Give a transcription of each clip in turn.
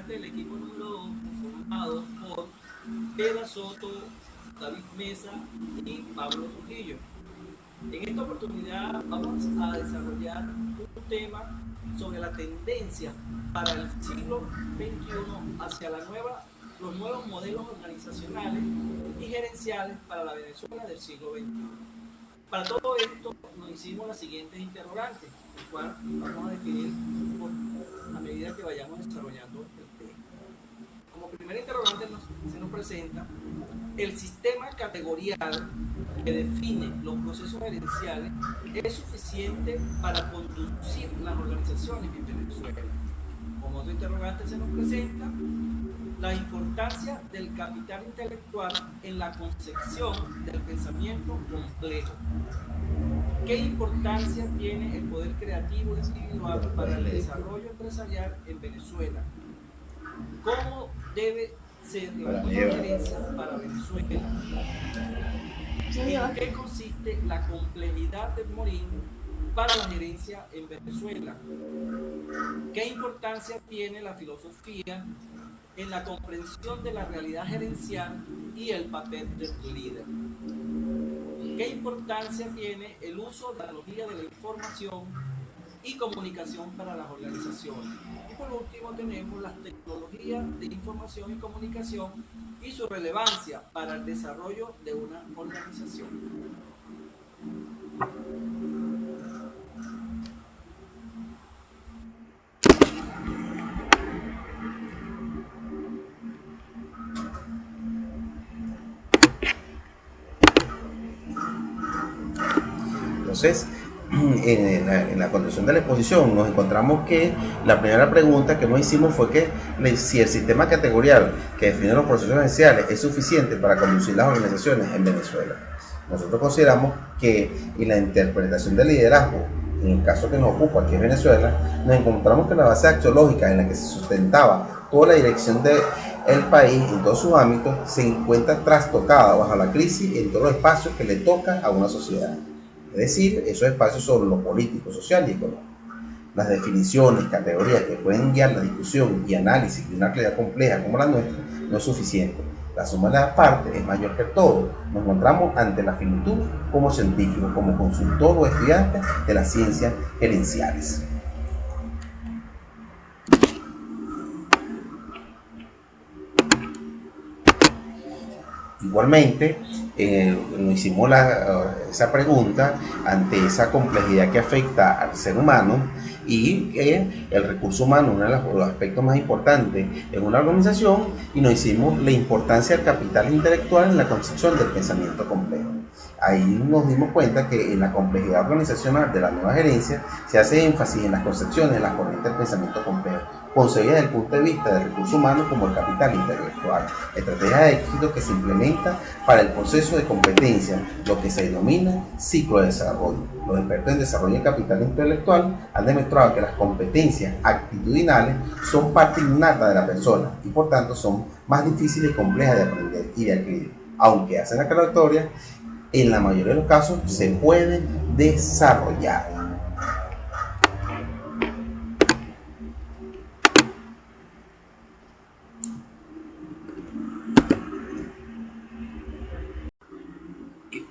parte del equipo número 2, formado por Pera Soto, David Mesa y Pablo Trujillo. En esta oportunidad vamos a desarrollar un tema sobre la tendencia para el siglo XXI hacia los nuevos modelos organizacionales y gerenciales para la Venezuela del siglo XXI. Para todo esto nos hicimos las siguientes interrogantes, el cual vamos a definir a medida que vayamos desarrollando el tema. Como primera interrogante se nos presenta el sistema categorial que define los procesos gerenciales es suficiente para conducir las organizaciones en Venezuela. Como otro interrogante se nos presenta la importancia del capital intelectual en la concepción del pensamiento complejo. ¿Qué importancia tiene el poder creativo individual para el desarrollo empresarial en Venezuela? ¿Cómo debe ser la gerencia para Venezuela? ¿En qué consiste la complejidad del Morín para la gerencia en Venezuela? ¿Qué importancia tiene la filosofía en la comprensión de la realidad gerencial y el papel del líder? ¿Qué importancia tiene el uso de la tecnología de la información y comunicación para las organizaciones? Y por último tenemos las tecnologías de información y comunicación y su relevancia para el desarrollo de una organización. Entonces, en la conducción de la exposición nos encontramos que la primera pregunta que nos hicimos fue que si el sistema categorial que define los procesos gerenciales es suficiente para conducir las organizaciones en Venezuela. Nosotros consideramos que en la interpretación del liderazgo, en el caso que nos ocupa aquí en Venezuela, nos encontramos que la base axiológica en la que se sustentaba toda la dirección del país en todos sus ámbitos se encuentra trastocada bajo la crisis en todos los espacios que le toca a una sociedad. Es decir, esos espacios son lo político, social y económico. Las definiciones, categorías que pueden guiar la discusión y análisis de una realidad compleja como la nuestra no es suficiente. La suma de las partes es mayor que todo. Nos encontramos ante la finitud como científicos, como consultores o estudiantes de las ciencias gerenciales. Igualmente, nos hicimos esa pregunta ante esa complejidad que afecta al ser humano y el recurso humano, uno de los aspectos más importantes en una organización, y nos hicimos la importancia del capital intelectual en la concepción del pensamiento complejo. Ahí nos dimos cuenta que en la complejidad organizacional de la nueva gerencia se hace énfasis en las concepciones de las corrientes del pensamiento complejo, concebida desde el punto de vista del recurso humano como el capital intelectual, estrategia de éxito que se implementa para el proceso de competencia, lo que se denomina ciclo de desarrollo. Los expertos en desarrollo de capital intelectual han demostrado que las competencias actitudinales son parte innata de la persona y por tanto son más difíciles y complejas de aprender y de adquirir, aunque hacen aclaratoria, en la mayoría de los casos se pueden desarrollar.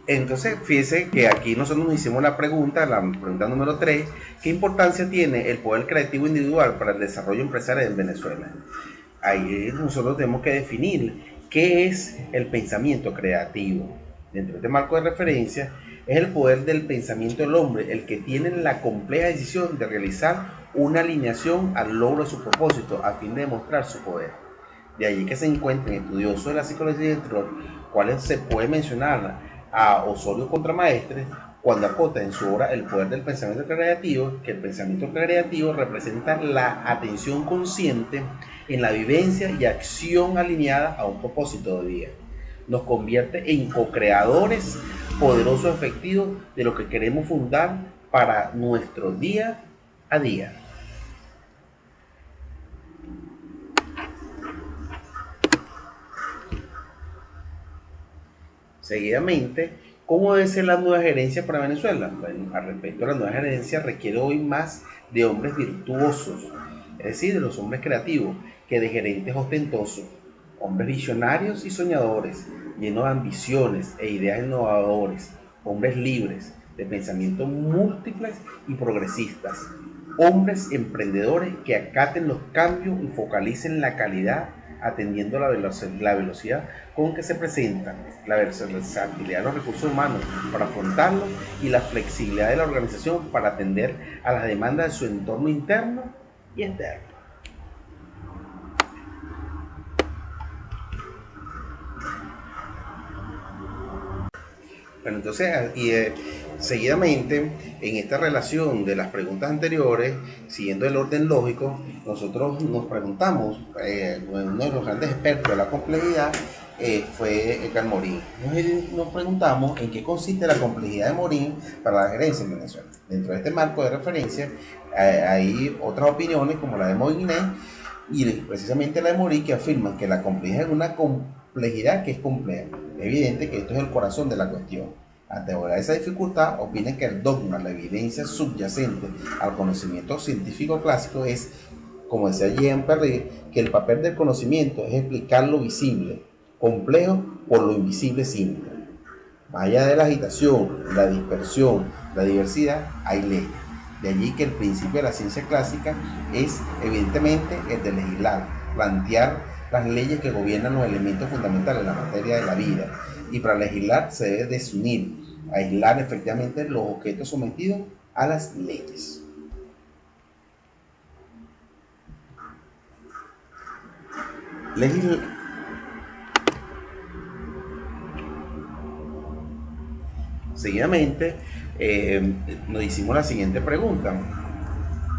Entonces, fíjense que aquí nosotros nos hicimos la pregunta número 3, ¿qué importancia tiene el poder creativo individual para el desarrollo empresarial en Venezuela? Ahí nosotros tenemos que definir qué es el pensamiento creativo. Dentro de este marco de referencia, es el poder del pensamiento del hombre el que tiene la compleja decisión de realizar una alineación al logro de su propósito a fin de demostrar su poder. De allí que se encuentren estudiosos de la psicología, entre los cuales se puede mencionar a Osorio Contramaestre cuando acota en su obra El poder del pensamiento creativo, que el pensamiento creativo representa la atención consciente en la vivencia y acción alineada a un propósito de vida. Nos convierte en co-creadores poderosos y efectivos de lo que queremos fundar para nuestro día a día. Seguidamente, ¿cómo debe ser la nueva gerencia para Venezuela? Bueno, al respecto, la nueva gerencia requiere hoy más de hombres virtuosos, es decir, de los hombres creativos, que de gerentes ostentosos, hombres visionarios y soñadores, llenos de ambiciones e ideas innovadoras, hombres libres, de pensamientos múltiples y progresistas, hombres emprendedores que acaten los cambios y focalicen la calidad atendiendo la velocidad con que se presentan, la versatilidad de los recursos humanos para afrontarlos y la flexibilidad de la organización para atender a las demandas de su entorno interno y externo. Bueno, entonces, seguidamente, en esta relación de las preguntas anteriores, siguiendo el orden lógico, nosotros nos preguntamos, uno de los grandes expertos de la complejidad fue Edgar Morin. Nos preguntamos en qué consiste la complejidad de Morin para la gerencia en Venezuela. Dentro de este marco de referencia hay otras opiniones como la de Moinet y precisamente la de Morin, que afirman que la complejidad es una complejidad que es compleja. Es evidente que esto es el corazón de la cuestión. Ante esa dificultad, opinan que el dogma, la evidencia subyacente al conocimiento científico clásico es, como decía Jean Perret, que el papel del conocimiento es explicar lo visible, complejo por lo invisible simple. Más allá de la agitación, la dispersión, la diversidad, hay leyes. De allí que el principio de la ciencia clásica es, evidentemente, el de legislar, plantear las leyes que gobiernan los elementos fundamentales de la materia de la vida, y para legislar se debe desunir, aislar efectivamente los objetos sometidos a las leyes. Seguidamente nos hicimos la siguiente pregunta.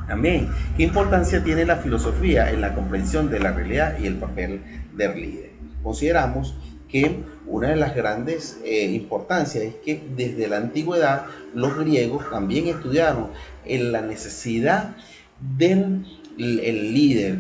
Amén. ¿Qué importancia tiene la filosofía en la comprensión de la realidad y el papel del líder? Consideramos que una de las grandes importancias es que desde la antigüedad los griegos también estudiaron en la necesidad del líder.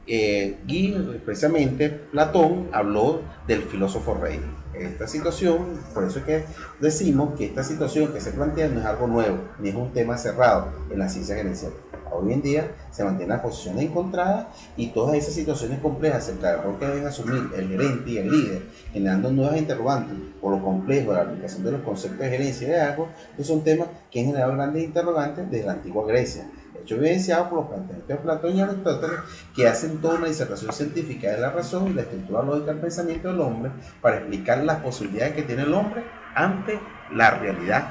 Y precisamente Platón habló del filósofo rey. Esta situación, por eso es que decimos que esta situación que se plantea no es algo nuevo, ni es un tema cerrado en la ciencia gerencial. Hoy en día se mantienen las posiciones encontradas y todas esas situaciones complejas acerca del rol que deben asumir el gerente y el líder, generando nuevas interrogantes por lo complejo de la aplicación de los conceptos de gerencia y de algo, que son temas que han generado grandes interrogantes desde la antigua Grecia. Hecho evidenciado por los planteamientos de Platón y Aristóteles, que hacen toda una disertación científica de la razón y la estructura lógica del pensamiento del hombre para explicar las posibilidades que tiene el hombre ante la realidad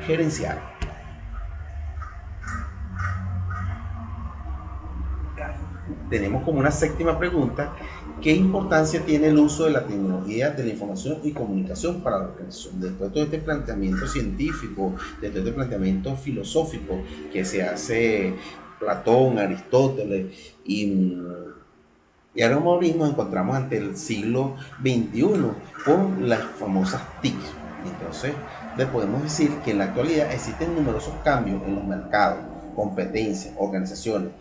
gerencial. Tenemos como una séptima pregunta: ¿qué importancia tiene el uso de la tecnología de la información y comunicación para la organización? Después de todo este planteamiento científico, de todo este planteamiento filosófico que se hace Platón, Aristóteles y ahora mismo nos encontramos ante el siglo XXI con las famosas TIC. Entonces, le podemos decir que en la actualidad existen numerosos cambios en los mercados, competencias, organizaciones,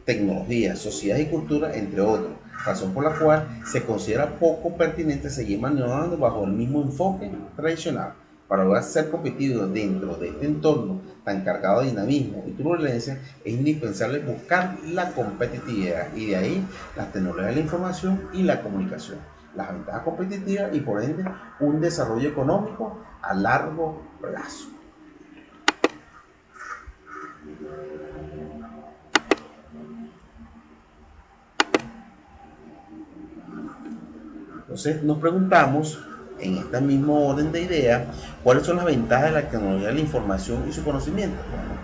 tecnología, sociedad y cultura, entre otros, razón por la cual se considera poco pertinente seguir maniobrando bajo el mismo enfoque tradicional. Para lograr ser competitivo dentro de este entorno tan cargado de dinamismo y turbulencia, es indispensable buscar la competitividad, y de ahí las tecnologías de la información y la comunicación, las ventajas competitivas y por ende un desarrollo económico a largo plazo. Entonces nos preguntamos, en este mismo orden de ideas, ¿cuáles son las ventajas de la tecnología de la información y su conocimiento? Bueno,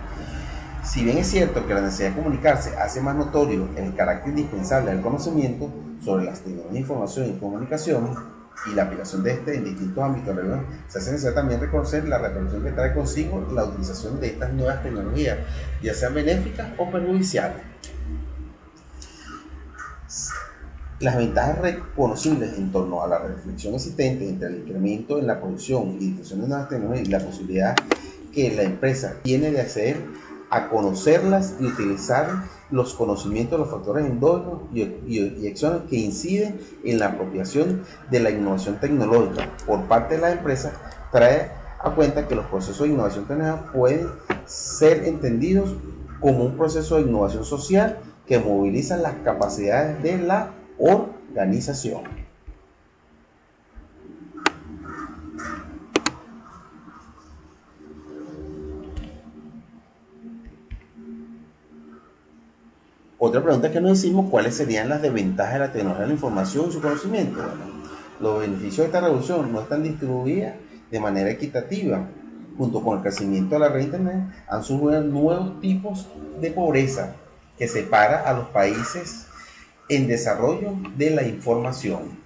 si bien es cierto que la necesidad de comunicarse hace más notorio el carácter indispensable del conocimiento sobre las tecnologías de información y comunicación y la aplicación de este en distintos ámbitos, se hace necesario también reconocer la repercusión que trae consigo la utilización de estas nuevas tecnologías, ya sean benéficas o perjudiciales. Las ventajas reconocibles en torno a la reflexión existente entre el incremento en la producción y difusión de nuevas tecnologías y la posibilidad que la empresa tiene de acceder a conocerlas y utilizar los conocimientos de los factores endógenos y acciones que inciden en la apropiación de la innovación tecnológica por parte de las empresas, trae a cuenta que los procesos de innovación tecnológica pueden ser entendidos como un proceso de innovación social que movilizan las capacidades de la organización. Otra pregunta que nos hicimos: ¿cuáles serían las desventajas de la tecnología de la información y su conocimiento? Bueno, los beneficios de esta revolución no están distribuidos de manera equitativa. Junto con el crecimiento de la red de Internet han surgido nuevos tipos de pobreza que separa a los países en desarrollo de la información.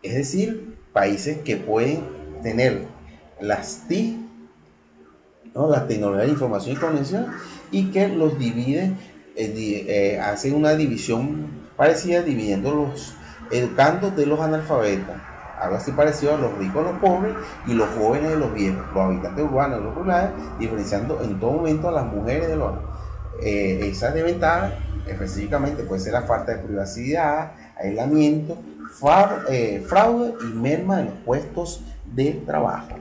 Es decir, países que pueden tener las TIC, ¿no?, las tecnologías de información y conexión, y que los dividen, hacen una división parecida, dividiendo los educandos de los analfabetas. Algo así parecido a los ricos, los pobres, y los jóvenes de los viejos, los habitantes urbanos de los rurales, diferenciando en todo momento a las mujeres de los esa desventaja específicamente puede ser la falta de privacidad, aislamiento, fraude y merma en los puestos de trabajo.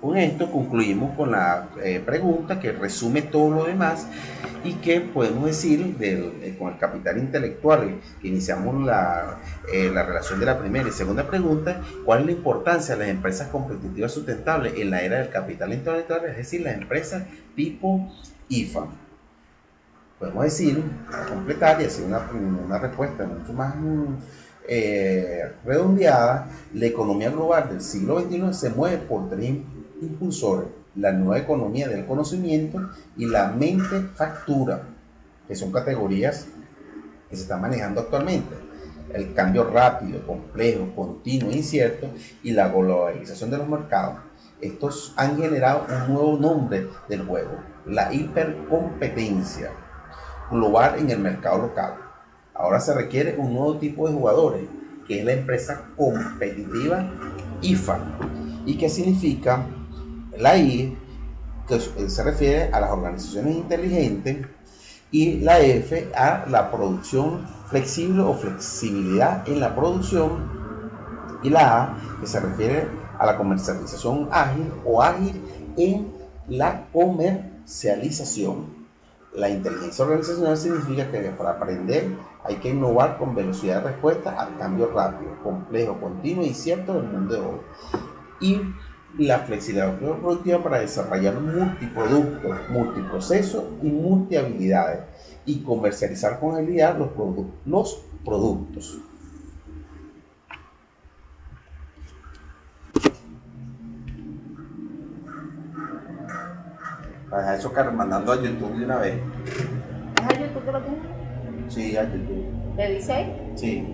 Con esto concluimos con la pregunta que resume todo lo demás, y que podemos decir con el capital intelectual que iniciamos la relación de la primera y segunda pregunta: ¿cuál es la importancia de las empresas competitivas sustentables en la era del capital intelectual? Es decir, las empresas tipo IFA. Podemos decir, para completar y hacer una respuesta mucho más redondeada: la economía global del siglo XXI se mueve por tres impulsores: la nueva economía del conocimiento y la mente factura, que son categorías que se están manejando actualmente. El cambio rápido, complejo, continuo e incierto, y la globalización de los mercados. Estos han generado un nuevo nombre del juego: la hipercompetencia global en el mercado local. Ahora se requiere un nuevo tipo de jugadores, que es la empresa competitiva IFA. ¿Y qué significa la I? Que se refiere a las organizaciones inteligentes, y la F a la producción flexible o flexibilidad en la producción, y la A que se refiere a la comercialización ágil o ágil en la comercialización. La inteligencia organizacional significa que para aprender hay que innovar con velocidad de respuesta al cambio rápido, complejo, continuo e incierto del mundo de hoy. Y la flexibilidad productiva para desarrollar multiproductos, multiprocesos y multihabilidades, y comercializar con agilidad los productos. Para dejar eso mandando a YouTube de una vez. ¿Es a YouTube que lo tienes? Sí, a YouTube. ¿Le dice ahí? Sí.